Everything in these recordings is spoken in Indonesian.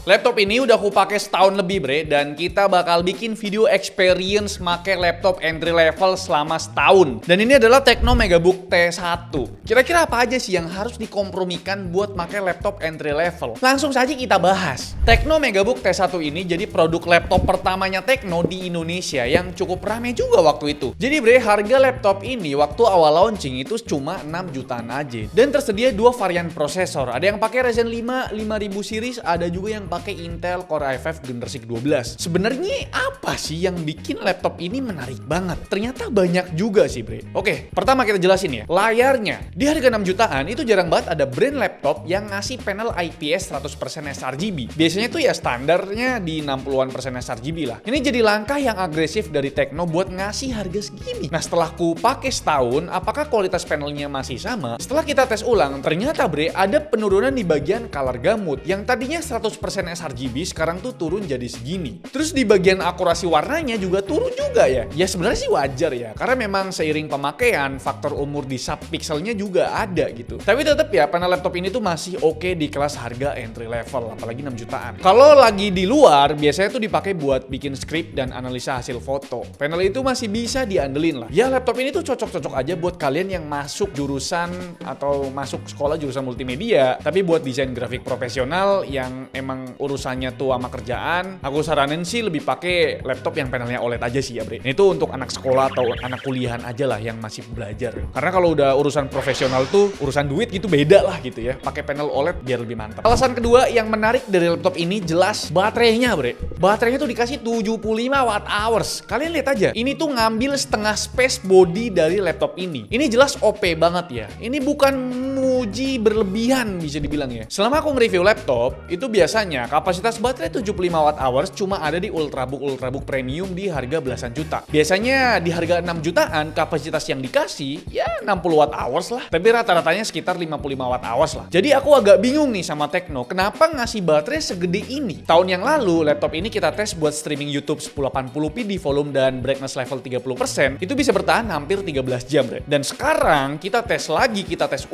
Laptop ini udah aku pakai setahun lebih bre, dan kita bakal bikin video experience make laptop entry level selama setahun. Dan ini adalah Tecno Megabook T1. Kira-kira apa aja sih yang harus dikompromikan buat make laptop entry level? Langsung saja kita bahas. Tecno Megabook T1 ini jadi produk laptop pertamanya Tecno di Indonesia yang cukup rame juga waktu itu. Jadi bre, harga laptop ini waktu awal launching itu cuma 6 jutaan aja. Dan tersedia dua varian prosesor. Ada yang pakai Ryzen 5 5000 series, ada juga yang pakai Intel Core i5 generasi ke-12. Sebenarnya apa sih yang bikin laptop ini menarik banget? Ternyata banyak juga sih bre. Oke, pertama kita jelasin ya. Layarnya. Di harga 6 jutaan itu jarang banget ada brand laptop yang ngasih panel IPS 100% sRGB. Biasanya tuh ya standarnya di 60-an persen sRGB lah. Ini jadi langkah yang agresif dari Tecno buat ngasih harga segini. Nah setelah ku pakai setahun, apakah kualitas panelnya masih sama? Setelah kita tes ulang, ternyata bre ada penurunan di bagian color gamut yang tadinya 100% sRGB sekarang tuh turun jadi segini. Terus di bagian akurasi warnanya juga turun juga ya. Ya sebenarnya sih wajar ya, karena memang seiring pemakaian faktor umur di subpixelnya juga ada gitu. Tapi tetap ya panel laptop ini tuh masih oke di kelas harga entry level, apalagi 6 jutaan. Kalau lagi di luar biasanya tuh dipakai buat bikin script dan analisa hasil foto. Panel itu masih bisa diandelin lah. Ya laptop ini tuh cocok-cocok aja buat kalian yang masuk jurusan atau masuk sekolah jurusan multimedia, tapi buat desain grafik profesional yang emang urusannya tuh sama kerjaan, aku saranin sih lebih pakai laptop yang panelnya OLED aja sih ya bre. Ini tuh untuk anak sekolah atau anak kuliahan aja lah yang masih belajar. Karena kalau udah urusan profesional tuh urusan duit gitu beda lah gitu ya. Pakai panel OLED biar lebih mantap. Alasan kedua yang menarik dari laptop ini jelas baterainya bre. Baterainya tuh dikasih 75 watt hours. Kalian lihat aja. Ini tuh ngambil setengah space body dari laptop ini. Ini jelas OP banget ya. Ini bukan muji berlebihan bisa dibilang ya. Selama aku nge-review laptop, itu biasanya kapasitas baterai 75 watt hours cuma ada di Ultrabook premium di harga belasan juta. Biasanya di harga 6 jutaan kapasitas yang dikasih ya 60 watt hours lah. Tapi rata-ratanya sekitar 55 watt hours lah. Jadi aku agak bingung nih sama Tecno, kenapa ngasih baterai segede ini? Tahun yang lalu laptop ini kita tes buat streaming YouTube 1080p di volume dan brightness level 30%, itu bisa bertahan hampir 13 jam. Dan sekarang kita tes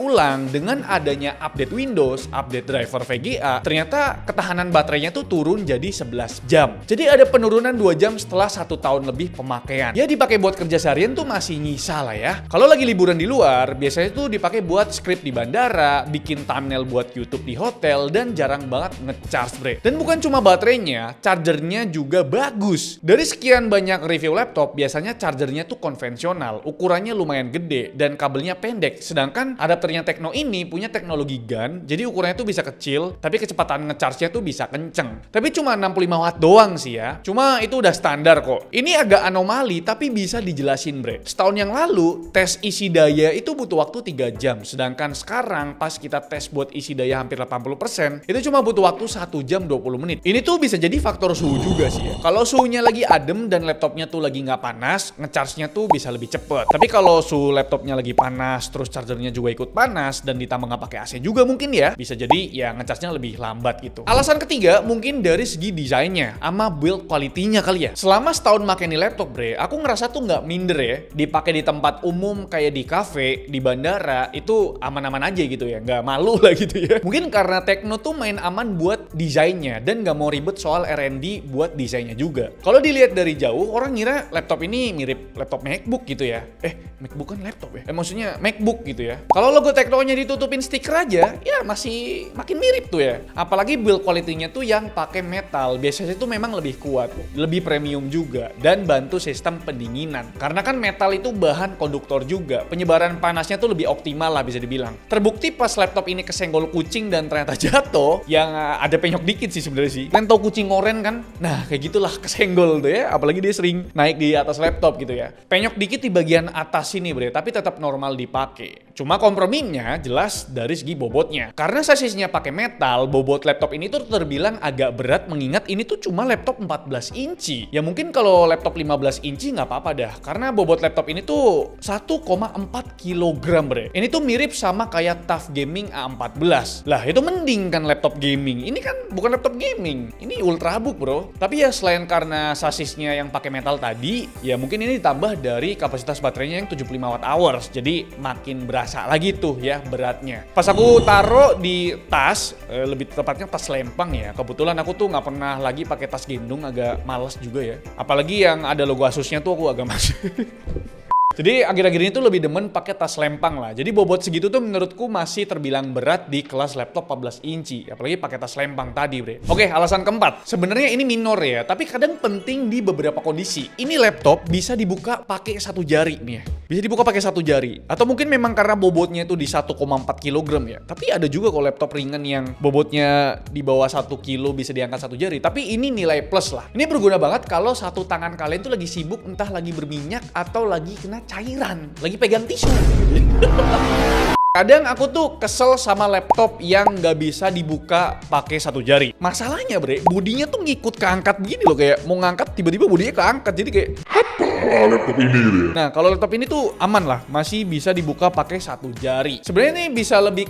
ulang dengan adanya update Windows, update driver VGA, ternyata ketahanan baterainya tuh turun jadi 11 jam. Jadi ada penurunan 2 jam setelah 1 tahun lebih pemakaian. Ya dipakai buat kerja seharian tuh masih nyisa lah ya. Kalau lagi liburan di luar, biasanya tuh dipakai buat script di bandara, bikin thumbnail buat YouTube di hotel, dan jarang banget ngecharge bre. Dan bukan cuma baterainya, chargernya juga bagus. Dari sekian banyak review laptop, biasanya chargernya tuh konvensional, ukurannya lumayan gede, dan kabelnya pendek. Sedangkan adapternya Tecno ini punya teknologi GaN, jadi ukurannya tuh bisa kecil, tapi kecepatan ngecharge-nya tuh bisa kenceng. Tapi cuma 65 watt doang sih ya. Cuma itu udah standar kok. Ini agak anomali, tapi bisa dijelasin bre. Setahun yang lalu, tes isi daya itu butuh waktu 3 jam. Sedangkan sekarang, pas kita tes buat isi daya hampir 80%, itu cuma butuh waktu 1 jam 20 menit. Ini tuh bisa jadi faktor suhu juga sih ya. Kalau suhunya lagi adem dan laptopnya tuh lagi nggak panas, ngecharge-nya tuh bisa lebih cepet. Tapi kalau suhu laptopnya lagi panas, terus chargernya juga ikut panas, dan ditambah nggak pakai AC juga mungkin ya, bisa jadi ya ngecharge-nya lebih lambat gitu. Alasan ketiga mungkin dari segi desainnya sama build quality-nya kali ya. Selama setahun pakai nih laptop bre, aku ngerasa tuh nggak minder ya. Dipakai di tempat umum kayak di cafe, di bandara, itu aman-aman aja gitu ya, nggak malu lah gitu ya. Mungkin karena Tecno tuh main aman buat desainnya dan nggak mau ribet soal R&D buat desainnya juga. Kalau dilihat dari jauh, orang ngira laptop ini mirip laptop MacBook gitu ya. MacBook kan laptop ya. Maksudnya MacBook gitu ya. Kalau logo Tecno-nya ditutupin stiker aja, ya masih makin mirip tuh ya. Apalagi build quality-nya tuh yang pakai metal, biasanya tuh memang lebih kuat, lebih premium juga, dan bantu sistem pendinginan. Karena kan metal itu bahan konduktor juga, penyebaran panasnya tuh lebih optimal lah bisa dibilang. Terbukti pas laptop ini kesenggol kucing dan ternyata jatuh, yang ada penyok dikit sih sebenarnya sih. Kalian tau kucing oren kan? Nah kayak gitulah kesenggol tuh ya, apalagi dia sering naik di atas laptop gitu ya. Penyok dikit di bagian atas sini bre, tapi tetap normal dipakai. Cuma komprominya jelas dari segi bobotnya. Karena sasisnya pakai metal, bobot laptop ini tuh terbilang agak berat mengingat ini tuh cuma laptop 14 inci. Ya mungkin kalau laptop 15 inci nggak apa-apa dah. Karena bobot laptop ini tuh 1,4 kilogram bre. Ini tuh mirip sama kayak TUF Gaming A14. Lah itu mending kan laptop gaming. Ini kan bukan laptop gaming. Ini Ultrabook bro. Tapi ya selain karena sasisnya yang pakai metal tadi, ya mungkin ini ditambah dari kapasitas baterainya yang 75 watt hours. Jadi makin berat berasa lagi tuh ya beratnya. Pas aku taruh di tas, lebih tepatnya tas lempang ya. Kebetulan aku tuh nggak pernah lagi pakai tas gendong, agak males juga ya. Apalagi yang ada logo Asusnya tuh aku agak males. Jadi akhir-akhir ini tuh lebih demen pakai tas lempang lah. Jadi bobot segitu tuh menurutku masih terbilang berat di kelas laptop 14 inci. Apalagi pakai tas lempang tadi, bre. Oke, alasan keempat. Sebenarnya ini minor ya, tapi kadang penting di beberapa kondisi. Ini laptop bisa dibuka pakai satu jari nih ya. Bisa dibuka pakai satu jari. Atau mungkin memang karena bobotnya itu di 1,4 kg ya. Tapi ada juga kok laptop ringan yang bobotnya di bawah 1 kilo bisa diangkat satu jari. Tapi ini nilai plus lah. Ini berguna banget kalau satu tangan kalian tuh lagi sibuk, entah lagi berminyak atau lagi kena cairan, lagi pegang tisu. Kadang aku tuh kesel sama laptop yang nggak bisa dibuka pakai satu jari. Masalahnya bre, bodinya tuh ngikut keangkat begini loh, kayak mau ngangkat tiba-tiba bodinya keangkat, jadi kayak laptop ini gitu ya. Nah kalau laptop ini tuh aman lah, masih bisa dibuka pakai satu jari. Sebenarnya ini bisa lebih,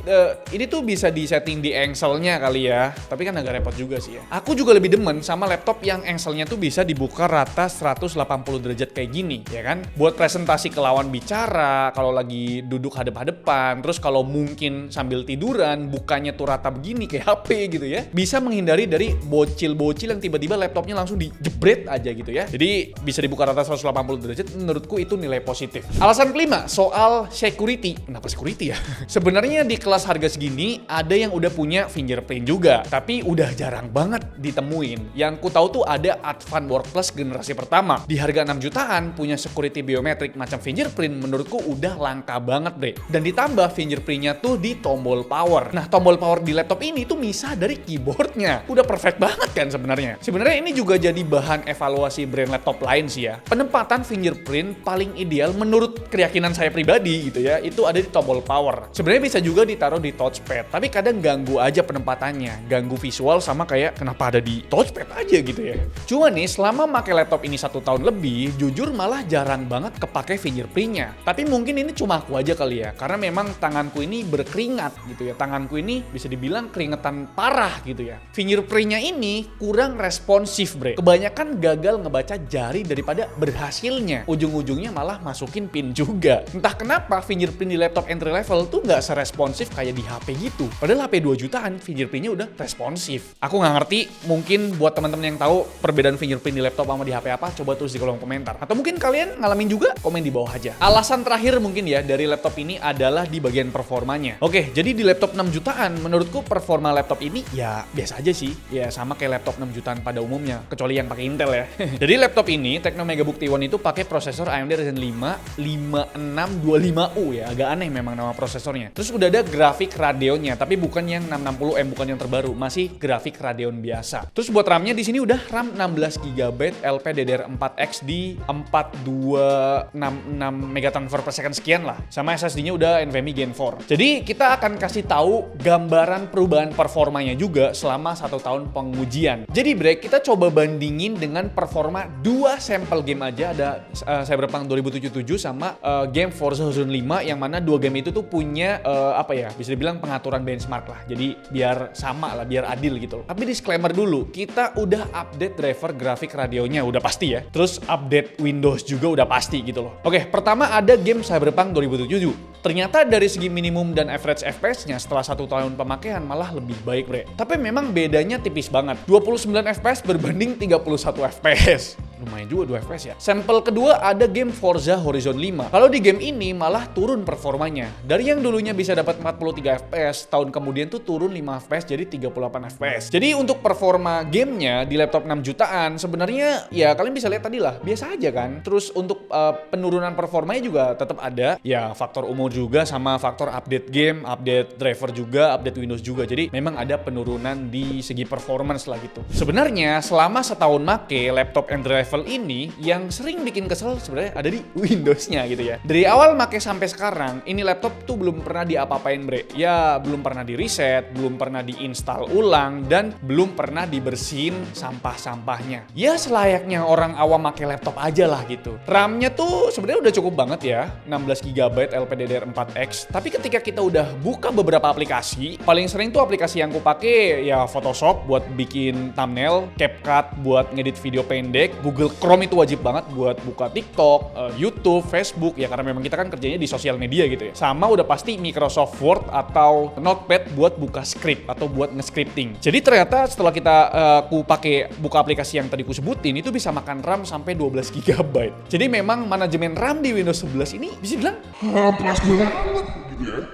ini tuh bisa disetting di engselnya kali ya, tapi kan agak repot juga sih ya. Aku juga lebih demen sama laptop yang engselnya tuh bisa dibuka rata 180 derajat kayak gini, ya kan? Buat presentasi ke lawan bicara, kalau lagi duduk hadap-hadapan, terus kalau mungkin sambil tiduran, bukanya tuh rata begini kayak HP gitu ya. Bisa menghindari dari bocil-bocil yang tiba-tiba laptopnya langsung dijebret aja gitu ya. Jadi bisa dibuka rata 180 derajat, menurutku itu nilai positif. Alasan kelima, soal security. Kenapa security ya? Sebenarnya di kelas harga segini, ada yang udah punya fingerprint juga. Tapi udah jarang banget ditemuin. Yang ku tahu tuh ada Advan Workplus generasi pertama. Di harga 6 jutaan, punya security biometrik macam fingerprint, menurutku udah langka banget deh. Dan ditambah fingerprintnya tuh di tombol power. Nah, tombol power di laptop ini tuh misah dari keyboardnya. Udah perfect banget kan sebenarnya. Sebenarnya ini juga jadi bahan evaluasi brand laptop lain sih ya. Penempatan fingerprint paling ideal menurut keyakinan saya pribadi gitu ya, itu ada di tombol power. Sebenarnya bisa juga ditaruh di touchpad, tapi kadang ganggu aja penempatannya, ganggu visual sama kayak kenapa ada di touchpad aja gitu ya. Cuma nih selama pakai laptop ini 1 tahun lebih, jujur malah jarang banget kepake fingerprintnya. Tapi mungkin ini cuma aku aja kali ya, karena memang tanganku ini berkeringat gitu ya. Tanganku ini bisa dibilang keringetan parah gitu ya. Fingerprintnya ini kurang responsif bre. Kebanyakan gagal ngebaca jari daripada berhasilnya. Ujung-ujungnya malah masukin pin juga. Entah kenapa fingerprint di laptop entry level tuh nggak seresponsif kayak di HP gitu. Padahal HP 2 jutaan fingerprintnya udah responsif. Aku nggak ngerti, mungkin buat teman-teman yang tahu perbedaan fingerprint di laptop sama di HP apa, coba tulis di kolom komentar. Atau mungkin kalian ngalamin juga, komen di bawah aja. Alasan terakhir mungkin ya dari laptop ini adalah di bagian performanya. Oke, jadi di laptop 6 jutaan, menurutku performa laptop ini ya biasa aja sih. Ya sama kayak laptop 6 jutaan pada umumnya, kecuali yang pakai Intel ya. Jadi laptop ini, Tecno Megabook T1 itu pakai prosesor AMD Ryzen 5 5625U ya. Agak aneh memang nama prosesornya. Terus udah ada grafik Radeonnya, tapi bukan yang 660M, bukan yang terbaru, masih grafik Radeon biasa. Terus buat RAM-nya di sini udah RAM 16GB LPDDR4X di 4266 MT/s sekian lah. Sama SSD-nya udah NVMe Gen 4. Jadi kita akan kasih tahu gambaran perubahan performanya juga selama 1 tahun pengujian. Jadi break, kita coba bandingin dengan performa 2 sampel game aja. Ada Cyberpunk 2077 sama game Forza Horizon 5, yang mana 2 game itu tuh punya apa ya, bisa dibilang pengaturan benchmark lah. Jadi biar sama lah, biar adil gitu loh. Tapi disclaimer dulu, kita udah update driver grafik Radeonnya udah pasti ya. Terus update Windows juga udah pasti gitu loh. Oke, pertama ada game Cyberpunk 2077. Ternyata dari segi minimum dan average FPS-nya setelah 1 tahun pemakaian malah lebih baik bre. Tapi memang bedanya tipis banget. 29 FPS berbanding 31 FPS. Lumayan juga 2 FPS ya. Sampel kedua ada game Forza Horizon 5. Kalau di game ini malah turun performanya. Dari yang dulunya bisa dapat 43 FPS, tahun kemudian tuh turun 5 FPS jadi 38 FPS. Jadi untuk performa gamenya di laptop 6 jutaan sebenarnya ya kalian bisa lihat tadi lah, biasa aja kan. Terus untuk penurunan performanya juga tetap ada. Ya faktor umur juga sama faktor update game, update driver juga, update Windows juga. Jadi memang ada penurunan di segi performance lah gitu. Sebenarnya selama setahun make laptop entry level ini yang sering bikin kesel sebenarnya ada di Windows-nya gitu ya. Dari awal make sampai sekarang, ini laptop tuh belum pernah diapa-apain bre. Ya belum pernah di reset, belum pernah diinstal ulang, dan belum pernah dibersihin sampah-sampahnya. Ya selayaknya orang awam make laptop aja lah gitu. RAM-nya RAM-nya tuh sebenarnya udah cukup banget ya, 16 GB LPDDR4X. Tapi ketika kita udah buka beberapa aplikasi, paling sering tuh aplikasi yang aku pakai ya Photoshop buat bikin thumbnail, CapCut buat ngedit video pendek, Google Chrome itu wajib banget buat buka TikTok, YouTube, Facebook ya karena memang kita kan kerjanya di sosial media gitu ya. Sama udah pasti Microsoft Word atau Notepad buat buka script atau buat nge-scripting. Jadi ternyata setelah kita aku pakai buka aplikasi yang tadi ku sebutin itu bisa makan RAM sampai 12 GB. Jadi memang manajemen RAM di Windows 11 ini bisa bilang plus banget gitu ya.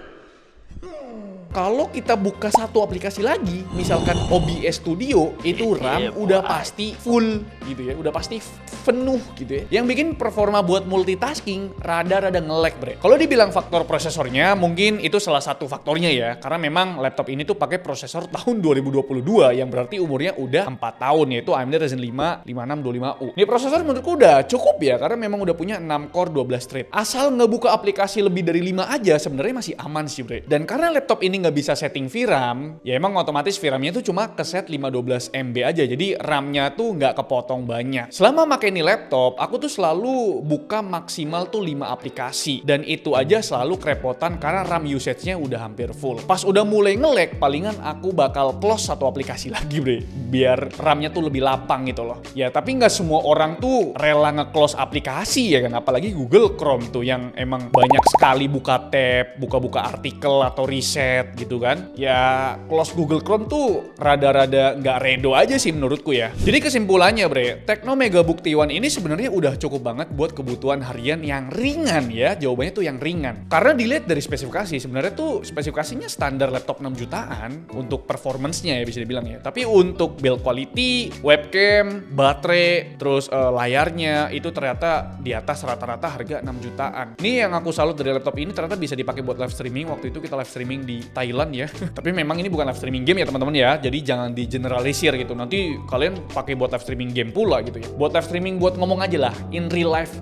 Kalau kita buka satu aplikasi lagi, misalkan OBS Studio, itu RAM udah pasti full gitu ya, udah pasti penuh gitu ya. Yang bikin performa buat multitasking rada-rada nge-lag, bre. Kalau dibilang faktor prosesornya, mungkin itu salah satu faktornya ya, karena memang laptop ini tuh pakai prosesor tahun 2022 yang berarti umurnya udah 4 tahun yaitu AMD Ryzen 5 5625U. Ini prosesor menurutku udah cukup ya, karena memang udah punya 6 core 12 thread. Asal nggak buka aplikasi lebih dari 5 aja, sebenarnya masih aman sih, bre. Dan karena laptop ini nggak bisa setting VRAM, ya emang otomatis VRAM-nya tuh cuma keset 512 MB aja, jadi RAM-nya tuh nggak kepotong banyak. Selama pakai ini laptop, aku tuh selalu buka maksimal tuh 5 aplikasi, dan itu aja selalu kerepotan karena RAM usage-nya udah hampir full. Pas udah mulai nge-lag, palingan aku bakal close satu aplikasi lagi, bre, biar RAM-nya tuh lebih lapang gitu loh. Ya tapi nggak semua orang tuh rela nge-close aplikasi ya kan, apalagi Google Chrome tuh yang emang banyak sekali buka tab, buka-buka artikel atau riset gitu kan. Ya close Google Chrome tuh rada-rada nggak redo aja sih menurutku ya. Jadi kesimpulannya, bre, Tecno Megabook T1 ini sebenarnya udah cukup banget buat kebutuhan harian yang ringan ya. Jawabannya tuh yang ringan. Karena dilihat dari spesifikasi, sebenarnya tuh spesifikasinya standar laptop 6 jutaan untuk performance-nya ya bisa dibilang ya. Tapi untuk build quality, webcam, baterai, terus layarnya itu ternyata di atas rata-rata harga 6 jutaan. Ini yang aku salut dari laptop ini, ternyata bisa dipakai buat live streaming. Waktu itu kita live streaming di Thailand ya. Tapi memang ini bukan live streaming game ya teman-teman ya. Jadi jangan di generalisir gitu. Nanti kalian pakai buat live streaming game pula gitu ya. Buat live streaming buat ngomong aja lah. In real life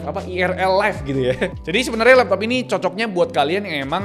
apa IRL live gitu ya. Jadi sebenarnya laptop ini cocoknya buat kalian yang emang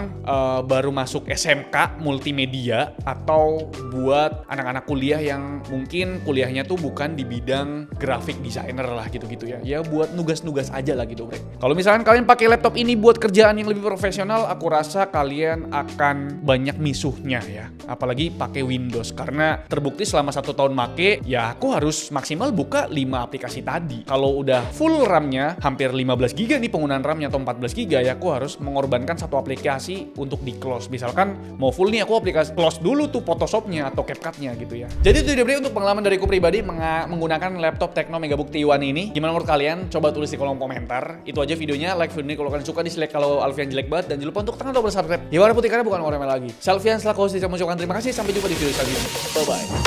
baru masuk SMK multimedia atau buat anak-anak kuliah yang mungkin kuliahnya tuh bukan di bidang graphic designer lah gitu-gitu ya. Ya buat nugas-nugas aja lah gitu, bre. Kalau misalkan kalian pakai laptop ini buat kerjaan yang lebih profesional, aku rasa kalian akan banyak misuhnya ya, apalagi pakai Windows karena terbukti selama 1 tahun make ya aku harus maksimal buka 5 aplikasi tadi. Kalau udah full RAM-nya hampir 15 GB nih penggunaan RAM-nya atau 14 GB ya aku harus mengorbankan satu aplikasi untuk di close. Misalkan mau full nih aku aplikasi close dulu tuh Photoshop-nya atau CapCut-nya gitu ya. Jadi itu dia untuk pengalaman dariku pribadi menggunakan laptop Tecno Megabook T1 ini. Gimana menurut kalian? Coba tulis di kolom komentar. Itu aja videonya. Like video ini kalau kalian suka, dislike kalau Alfian jelek banget, dan jangan lupa untuk tekan tombol subscribe. Ya warna putih karena bukan warna merah lagi. Alfian selaku host mengucapkan terima kasih. Sampai jumpa di video selanjutnya. Bye bye.